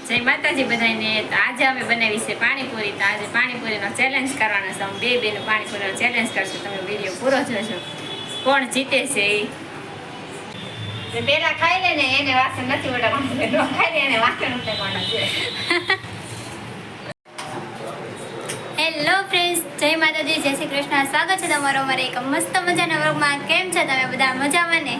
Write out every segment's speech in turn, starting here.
જય માતાજી બધાને. તો આજે અમે બનાવી છે પાણીપુરી. તો આજે પાણીપુરીનો ચેલેન્જ કરવાનો છે. અમે બે બેનો પાણીપુરીનો ચેલેન્જ કરશું. તમે વિડીયો પૂરો જોશો. કોણ જીતે છે એ પેલા ખાઈ લે ને એને વાસણ નથી ઉડાડવાનું, ન ખાઈ લે એને વાસણ ઉડાડવાના છે. હેલો ફ્રેન્ડ્સ, જય માતાજી, જય શ્રી કૃષ્ણ. સ્વાગત છે તમારો અમારે એક મસ્ત મજાના વ્લોગમાં. કેમ છો તમે બધા? મજામાં ને?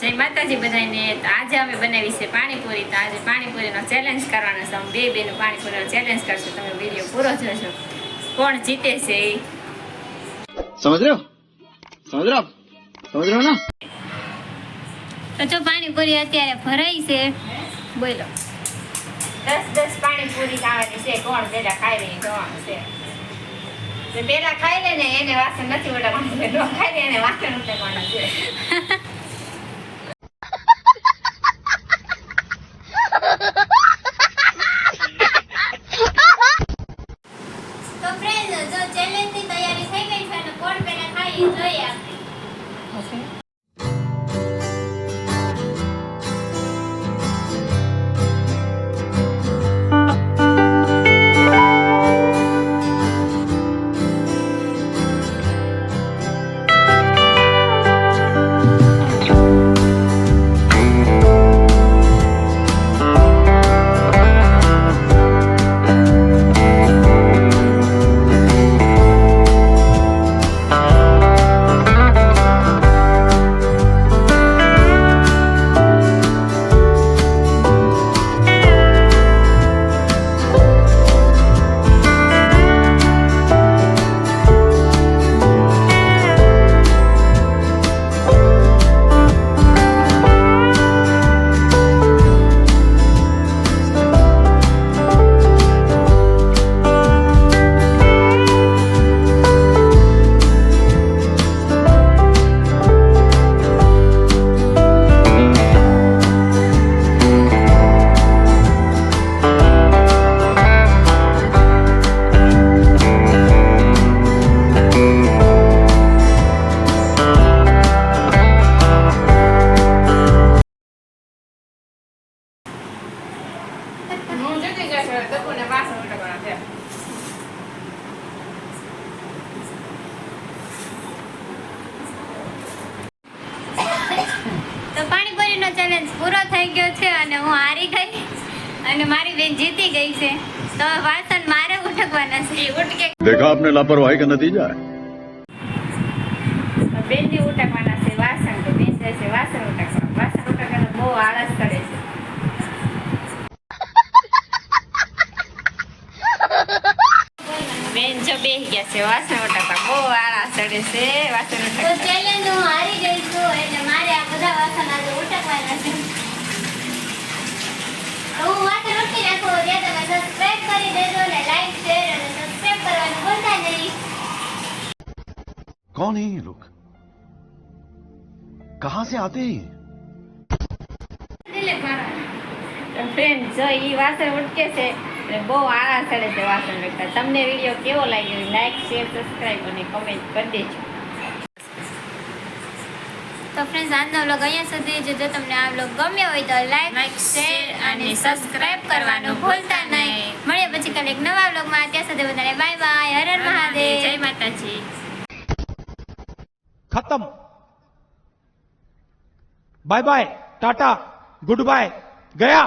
જય માતાજી બધાને. તો આજે અમે બનાવી છે પાણીપુરી. તો આજે પાણીપુરીનો ચેલેન્જ કરવાનો છે. અમે બે બેનો પાણીપુરીનો ચેલેન્જ કરશું. તમે વિડીયો પૂરો જોશો. કોણ જીતે છે એ સમજ રહ્યો ના? તો જો પાણીપુરી અત્યારે ભરાઈ છે. બોલો 10 પાણીપુરી ખાવાની છે. કોણ પેલા ખાઈ રહી જોવાનું છે. પેલા ખાઈ લે ને એને વાસણ નથી ઉડાડવાનું, ન ખાઈ લે એને વાસણ ઉડાડવાના છે. તો ફ્રેન્ડ, જો ચેલેન્જની તૈયારી થઈ ગઈ છે અને કોણ પેલા ખાઈ એ જોઈએ આપણે. ઓકે. તો પાણીપુરીનો ચેલેન્જ પૂરો થઈ ગયો છે અને હું હારી ગઈ અને મારી બેન જીતી ગઈ છે. તો વાસણ મારે ઉઠકવાના છે. ઉઠકે देखा आपने लापरवाही का नतीजा है. બેનથી ઉઠકવાના છે વાસણ. તો બેન જાય છે વાસણ ઉઠકવા. વાસણ ઉઠકવાનું બહુ આળસ કરે છે. બેન જો બેસી ગયા છે વાસણ ઉઠકવા. બહુ આળસ કરે છે વાસણ ઉઠકવા. તો ચેલેન્જ હું હારી ગઈ છું એટલે મારે આ બધા વાસણ આજે ઉઠકવાના છે. હું વાસણ ઉઠી નાખું ત્યાં તમે સબસ્ક્રાઇબ કરી દેજો ને લાઈક શેર અને સબસ્ક્રાઇબ કરવાનું ભૂલતા નહીં. कौन है ये लोग? कहाँ से आते हैं? ફ્રેન્ડ, જો ઈ વાસણ ઉટકે છે એટલે બહુ આળસ ચડે છે વાસણ ઉટકતા. તમને વિડીયો કેવો લાગ્યો? લાઈક શેર સબસ્ક્રાઇબ અને કમેન્ટ કરી દેજો. તો ફ્રેન્ડ્સ, આજનો વ્લોગ અહીંયા સુધી. જો તમને આ વ્લોગ ગમ્યો હોય તો લાઈક શેર અને સબસ્ક્રાઇબ કરવાનું ભૂલતા નહીં. મળીએ પછી કાલે એક નવા વ્લોગમાં. ત્યાં સુધી બધાને બાય બાય. હર હર મહાદેવ. જય માતાજી. खत्म. Bye bye, tata, goodbye, गया.